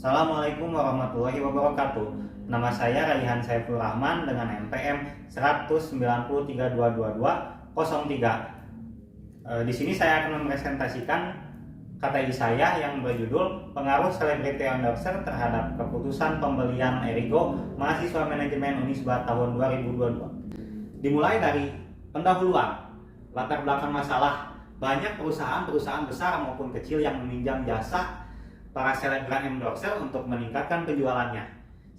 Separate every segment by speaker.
Speaker 1: Assalamualaikum warahmatullahi wabarakatuh. Nama saya Raihan Saiful Rahman dengan NPM 193222203. Di sini saya akan mempresentasikan KTI saya yang berjudul Pengaruh Selebriti Endorser terhadap Keputusan Pembelian Erigo Mahasiswa Manajemen Unisba tahun 2022. Dimulai dari pendahuluan, latar belakang masalah. Banyak perusahaan-perusahaan besar maupun kecil yang meminjam jasa para selebgram endorser untuk meningkatkan penjualannya.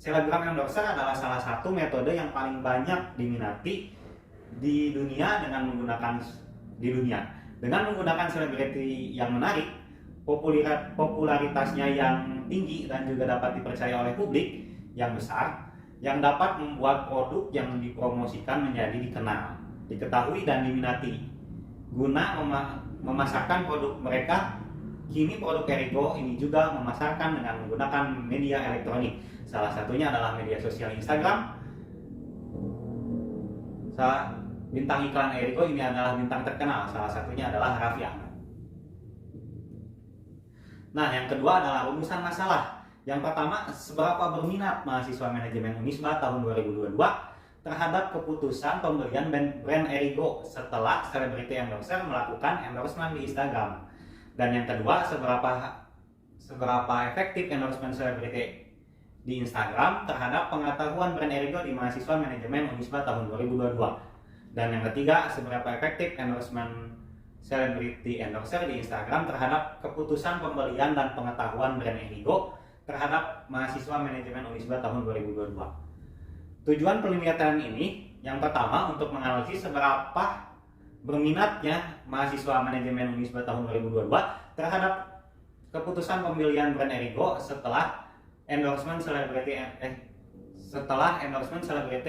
Speaker 1: Selebgram endorser adalah salah satu metode yang paling banyak diminati di dunia dengan menggunakan selebriti yang menarik, popularitasnya yang tinggi dan juga dapat dipercaya oleh publik yang besar, yang dapat membuat produk yang dipromosikan menjadi dikenal, diketahui dan diminati. Guna memasarkan produk mereka, kini produk Erigo ini juga memasarkan dengan menggunakan media elektronik. Salah satunya adalah media sosial Instagram. Bintang iklan Erigo ini adalah bintang terkenal. Salah satunya adalah Raffi Ahmad. Nah, yang kedua adalah rumusan masalah. Yang pertama, seberapa berminat mahasiswa manajemen Unisba tahun 2022 terhadap keputusan pembelian brand Erigo setelah selebriti endorser melakukan endorsement di Instagram. Dan yang kedua, seberapa efektif endorsement selebriti di Instagram terhadap pengetahuan brand Erigo di mahasiswa manajemen Unisba tahun 2022. Dan yang ketiga, seberapa efektif endorsement selebriti endorser di Instagram terhadap keputusan pembelian dan pengetahuan brand Erigo terhadap mahasiswa manajemen Unisba tahun 2022. Tujuan penelitian ini yang pertama untuk menganalisis seberapa berminatnya mahasiswa manajemen Unisba tahun 2022 terhadap keputusan pembelian brand Erigo setelah endorsement selebriti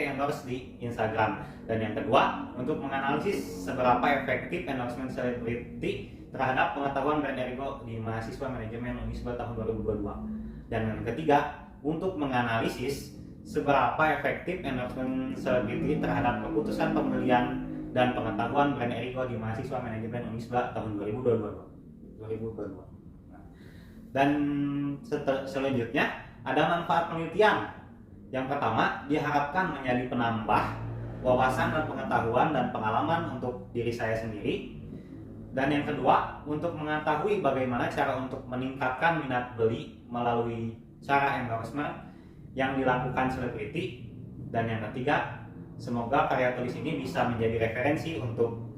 Speaker 1: endorse di Instagram. Dan yang kedua untuk menganalisis seberapa efektif endorsement selebriti terhadap pengetahuan brand Erigo di mahasiswa manajemen Unisba tahun 2022. Dan yang ketiga untuk menganalisis seberapa efektif endorsement selebriti terhadap keputusan pembelian dan pengetahuan brand Erigo di mahasiswa manajemen Unisba tahun 2022. Dan selanjutnya ada manfaat penelitian. Yang pertama, diharapkan menjadi penambah wawasan dan pengetahuan dan pengalaman untuk diri saya sendiri. Dan yang kedua, untuk mengetahui bagaimana cara untuk meningkatkan minat beli melalui cara endorsement yang dilakukan selebriti. Dan yang ketiga, semoga karya tulis ini bisa menjadi referensi untuk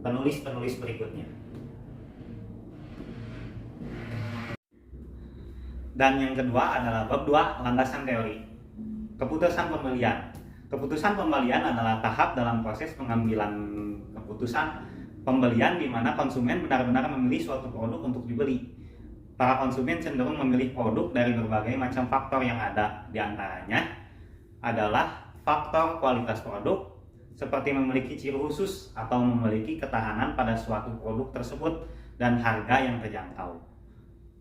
Speaker 1: penulis-penulis berikutnya. Dan yang kedua adalah bab 2, landasan teori. Keputusan pembelian. Keputusan pembelian adalah tahap dalam proses pengambilan keputusan pembelian di mana konsumen benar-benar memilih suatu produk untuk dibeli. Para konsumen cenderung memilih produk dari berbagai macam faktor yang ada. Di antaranya adalah faktor kualitas produk, seperti memiliki ciri khusus atau memiliki ketahanan pada suatu produk tersebut dan harga yang terjangkau.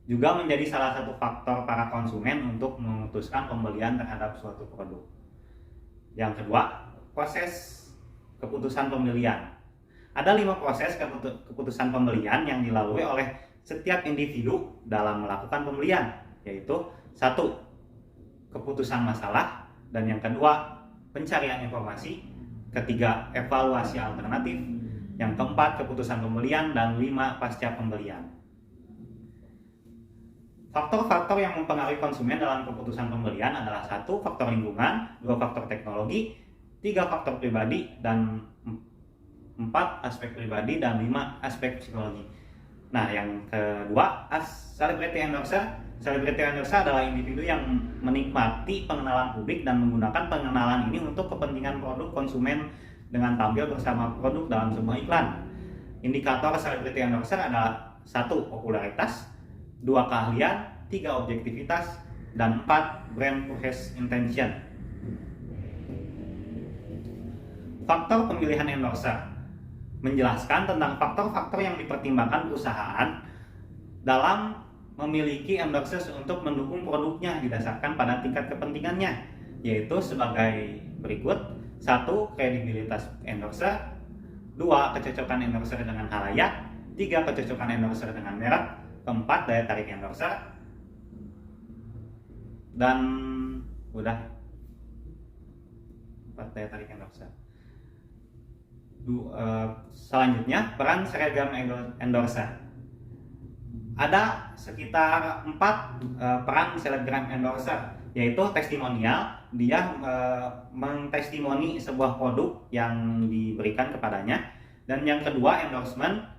Speaker 1: Juga menjadi salah satu faktor para konsumen untuk memutuskan pembelian terhadap suatu produk. Yang kedua, proses keputusan pembelian. Ada 5 proses keputusan pembelian yang dilalui oleh setiap individu dalam melakukan pembelian, yaitu 1. Keputusan masalah, dan yang kedua pencarian informasi, ketiga evaluasi alternatif, yang keempat keputusan pembelian, dan 5 pasca pembelian. Faktor-faktor yang mempengaruhi konsumen dalam keputusan pembelian adalah 1. Faktor lingkungan, 2. Faktor teknologi, 3. Faktor pribadi, dan 4. Aspek pribadi, dan 5. Aspek psikologi. Nah, yang kedua, celebrity endorser. Celebrity endorser adalah individu yang menikmati pengenalan publik dan menggunakan pengenalan ini untuk kepentingan produk konsumen dengan tampil bersama produk dalam sebuah iklan. Indikator celebrity endorser adalah 1. Popularitas, 2. Keahlian, 3. Objektivitas, dan 4. Brand purchase intention. Faktor pemilihan endorser menjelaskan tentang faktor-faktor yang dipertimbangkan perusahaan dalam memiliki endorser untuk mendukung produknya didasarkan pada tingkat kepentingannya, yaitu sebagai berikut. 1. Kredibilitas endorser, 2. Kecocokan endorser dengan halayak, 3. Kecocokan endorser dengan merek, keempat daya tarik endorser, dan udah daya tarik endorser. Selanjutnya peran seragam endorser. Ada sekitar 4 peran selebgram endorser, yaitu testimonial, dia mentestimoni sebuah produk yang diberikan kepadanya. Dan yang kedua, endorsement,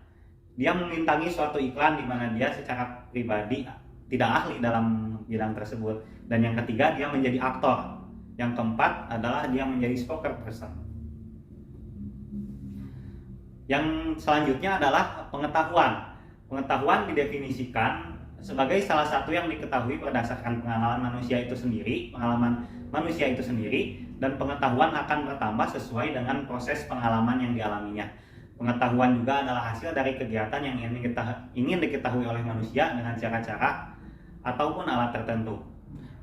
Speaker 1: dia memintangi suatu iklan di mana dia secara pribadi tidak ahli dalam bidang tersebut. Dan yang ketiga, dia menjadi aktor. Yang keempat adalah dia menjadi spokesperson. Yang selanjutnya adalah pengetahuan. Pengetahuan didefinisikan sebagai salah satu yang diketahui berdasarkan pengalaman manusia itu sendiri, dan pengetahuan akan bertambah sesuai dengan proses pengalaman yang dialaminya. Pengetahuan juga adalah hasil dari kegiatan yang ingin diketahui oleh manusia dengan cara-cara ataupun alat tertentu.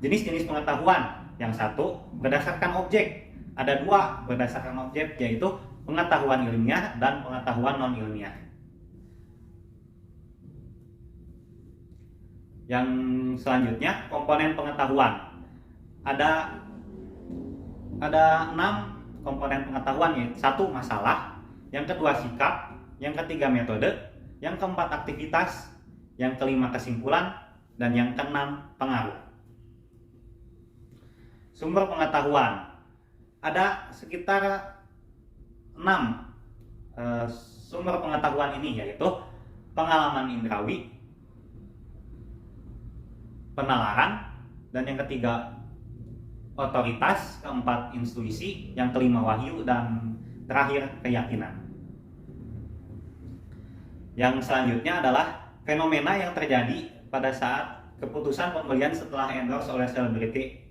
Speaker 1: Jenis-jenis pengetahuan, yang satu berdasarkan objek, ada 2 berdasarkan objek, yaitu pengetahuan ilmiah dan pengetahuan non-ilmiah. Yang selanjutnya, komponen pengetahuan. Ada 6 komponen pengetahuan, yaitu 1 masalah, yang kedua sikap, yang ketiga metode, yang keempat aktivitas, yang kelima kesimpulan, dan yang keenam pengaruh. Sumber pengetahuan. Ada sekitar 6 sumber pengetahuan ini, yaitu pengalaman indrawi, penalaran, dan yang ketiga otoritas, keempat intuisi, yang kelima wahyu, dan terakhir keyakinan. Yang selanjutnya adalah fenomena yang terjadi pada saat keputusan pembelian setelah endorse oleh selebriti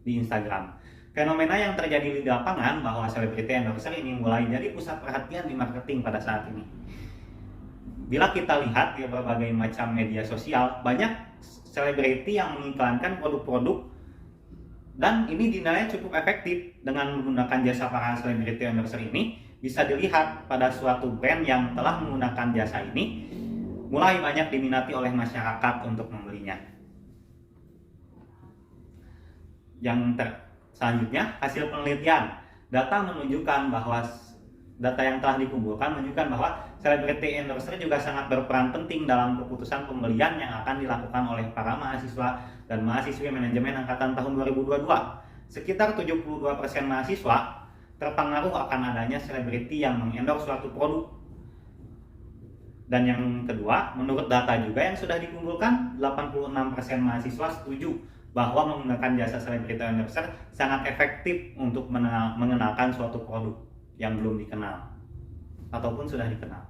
Speaker 1: di Instagram. Fenomena yang terjadi di lapangan bahwa selebriti endorser ini mulai jadi pusat perhatian di marketing pada saat ini. Bila kita lihat di berbagai macam media sosial, banyak selebriti yang mengiklankan produk-produk, dan ini dinilai cukup efektif. Dengan menggunakan jasa para selebriti endorser ini, bisa dilihat pada suatu brand yang telah menggunakan jasa ini mulai banyak diminati oleh masyarakat untuk membelinya. Selanjutnya, hasil penelitian. Data yang telah dikumpulkan menunjukkan bahwa selebriti endorser juga sangat berperan penting dalam keputusan pembelian yang akan dilakukan oleh para mahasiswa dan mahasiswi manajemen angkatan tahun 2022. Sekitar 72% mahasiswa terpengaruh akan adanya selebriti yang mengendorse suatu produk. Dan yang kedua, menurut data juga yang sudah dikumpulkan, 86% mahasiswa setuju bahwa menggunakan jasa selebriti endorser sangat efektif untuk mengenalkan suatu produk yang belum dikenal ataupun sudah dikenal.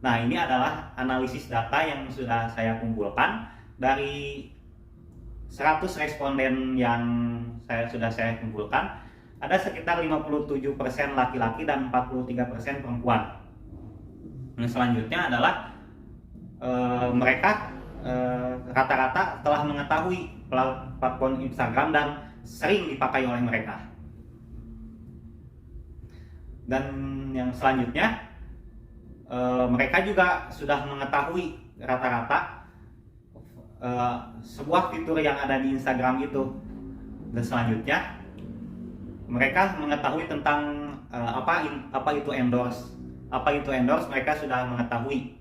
Speaker 1: Nah, ini adalah analisis data yang sudah saya kumpulkan dari 100 responden yang sudah saya kumpulkan. Ada sekitar 57% laki-laki dan 43% perempuan. Nah, selanjutnya adalah mereka rata-rata telah mengetahui platform Instagram dan sering dipakai oleh mereka. Dan yang selanjutnya, mereka juga sudah mengetahui rata-rata sebuah fitur yang ada di Instagram itu. Dan selanjutnya, mereka mengetahui tentang apa itu endorse. Apa itu endorse, mereka sudah mengetahui.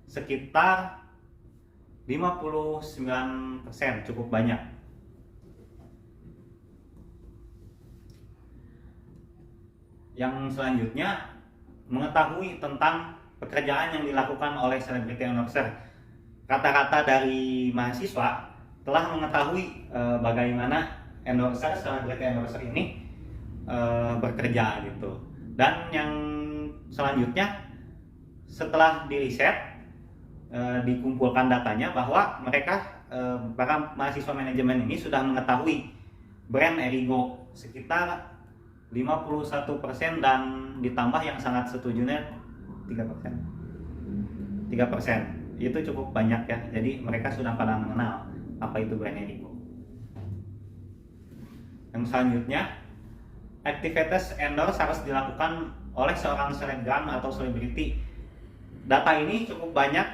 Speaker 1: Sekitar 59%, cukup banyak. Yang selanjutnya, mengetahui tentang pekerjaan yang dilakukan oleh selebriti endorser. Rata-rata dari mahasiswa telah mengetahui bagaimana selebriti endorser ini bekerja gitu. Dan yang selanjutnya, setelah diriset, dikumpulkan datanya bahwa mereka para mahasiswa manajemen ini sudah mengetahui brand Erigo sekitar 51%, dan ditambah yang sangat setujunya 3%. Itu cukup banyak ya. Jadi mereka sudah pada mengenal apa itu brand Erigo. Yang selanjutnya, aktivitas endorse harus dilakukan oleh seorang selebgram atau selebriti. Data ini cukup banyak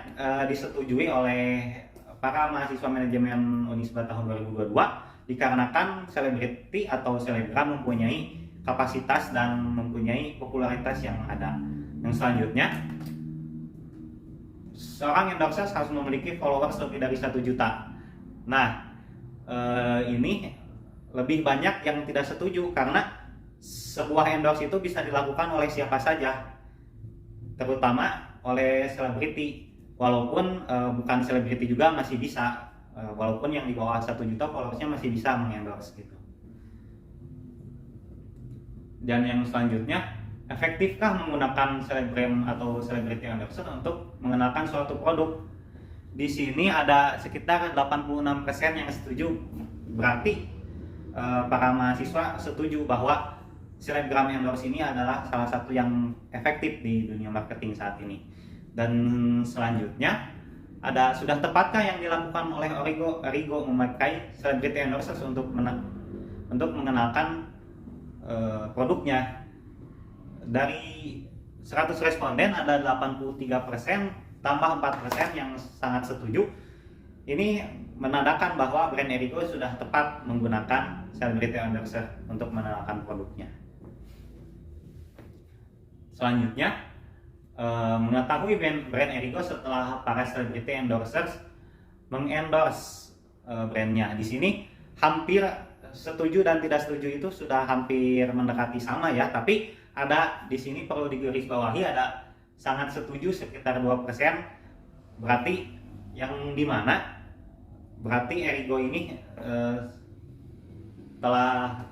Speaker 1: disetujui oleh para mahasiswa manajemen Unisba tahun 2022 dikarenakan selebriti atau selebgram mempunyai kapasitas dan mempunyai popularitas yang ada. Yang selanjutnya, seorang endorser harus memiliki followers lebih dari 1 juta. Nah, ini lebih banyak yang tidak setuju karena sebuah endorse itu bisa dilakukan oleh siapa saja, terutama oleh selebriti. Walaupun bukan selebriti juga masih bisa, walaupun yang di bawah 1 juta followersnya masih bisa mengendorse gitu. Dan yang selanjutnya, efektifkah menggunakan selebgram atau selebriti endorser untuk mengenalkan suatu produk? Di sini ada sekitar 86% yang setuju. Berarti para mahasiswa setuju bahwa selebgram endorse ini adalah salah satu yang efektif di dunia marketing saat ini. Dan selanjutnya, sudah tepatkah yang dilakukan oleh Origo memakai celebrity endorsers untuk mengenalkan produknya? Dari 100 responden ada 83% tambah 4% yang sangat setuju. Ini menandakan bahwa brand Origo sudah tepat menggunakan celebrity endorser untuk mengenalkan produknya. Selanjutnya, mengetahui brand Origo setelah para celebrity endorsers mengendorse brandnya. Di sini hampir setuju dan tidak setuju itu sudah hampir mendekati sama ya, tapi ada di sini perlu digarisbawahi, ada sangat setuju sekitar 2%. Berarti yang dimana berarti Origo ini telah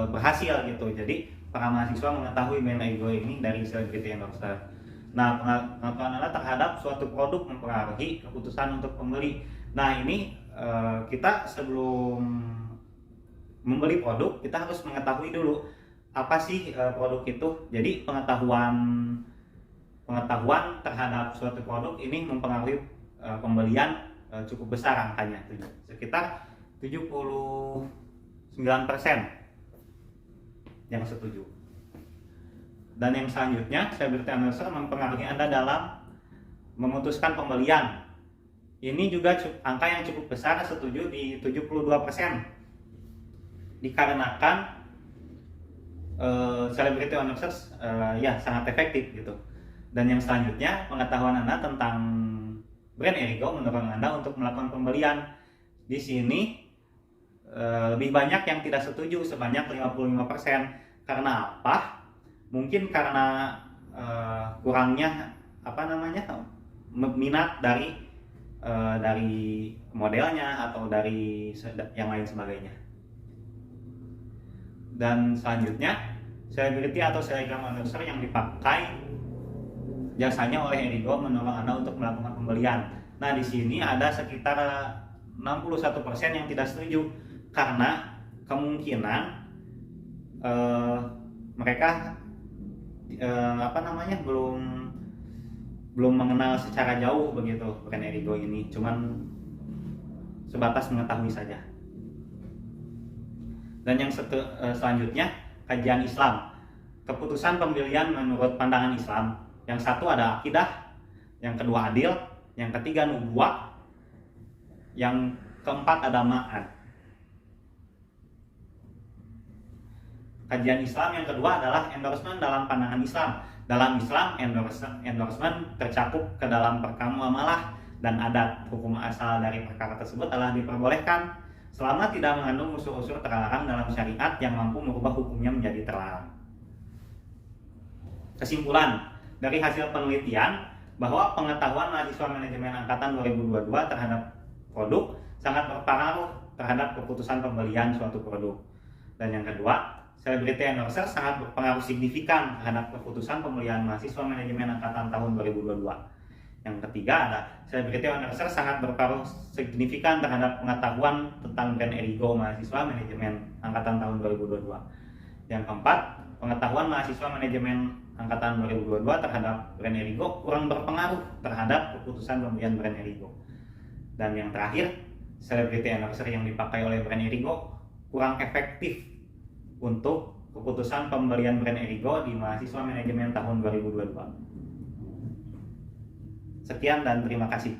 Speaker 1: berhasil gitu. Jadi para mahasiswa mengetahui brand Origo ini dari celebrity endorser. Nah, pengetahuan Anda terhadap suatu produk mempengaruhi keputusan untuk pembeli. Nah, ini kita sebelum membeli produk, kita harus mengetahui dulu apa sih produk itu. Jadi pengetahuan terhadap suatu produk ini mempengaruhi pembelian cukup besar angkanya, sekitar 79% yang setuju. Dan yang selanjutnya, celebrity endorser mempengaruhi Anda dalam memutuskan pembelian. Ini juga angka yang cukup besar, setuju di 72%. Dikarenakan celebrity endorser ya sangat efektif gitu. Dan yang selanjutnya, pengetahuan Anda tentang brand Origo mendorong Anda untuk melakukan pembelian. Di sini lebih banyak yang tidak setuju, sebanyak 55%. Karena apa? Mungkin karena kurangnya minat dari modelnya atau dari yang lain sebagainya. Dan selanjutnya, selebriti atau selebgram endorser yang dipakai jasanya oleh Origo mendorong Anda untuk melakukan pembelian. Nah, di sini ada sekitar 61% yang tidak setuju karena kemungkinan mereka belum mengenal secara jauh begitu brand Origo ini, cuman sebatas mengetahui saja. Dan yang selanjutnya, kajian Islam. Keputusan pembelian menurut pandangan Islam. Yang satu ada akidah, yang kedua adil, yang ketiga nubuwah, yang keempat ada ma'ad. Kajian Islam yang kedua adalah endorsement dalam pandangan Islam. Dalam Islam, endorsement tercakup ke dalam perkara muamalah dan adat. Hukum asal dari perkara tersebut adalah diperbolehkan selama tidak mengandung unsur-unsur terlarang dalam syariat yang mampu merubah hukumnya menjadi terlarang. Kesimpulan dari hasil penelitian bahwa pengetahuan mahasiswa manajemen angkatan 2022 terhadap produk sangat berpengaruh terhadap keputusan pembelian suatu produk. Dan yang kedua, celebrity endorser sangat berpengaruh signifikan terhadap keputusan pembelian mahasiswa manajemen angkatan tahun 2022. Yang ketiga ada celebrity endorser sangat berpengaruh signifikan terhadap pengetahuan tentang brand Origo mahasiswa manajemen angkatan tahun 2022. Yang keempat, pengetahuan mahasiswa manajemen angkatan 2022 terhadap brand Origo kurang berpengaruh terhadap keputusan pembelian brand Origo. Dan yang terakhir, celebrity endorser yang dipakai oleh brand Origo kurang efektif untuk keputusan pembelian brand Origo di mahasiswa manajemen tahun 2022. Sekian dan terima kasih.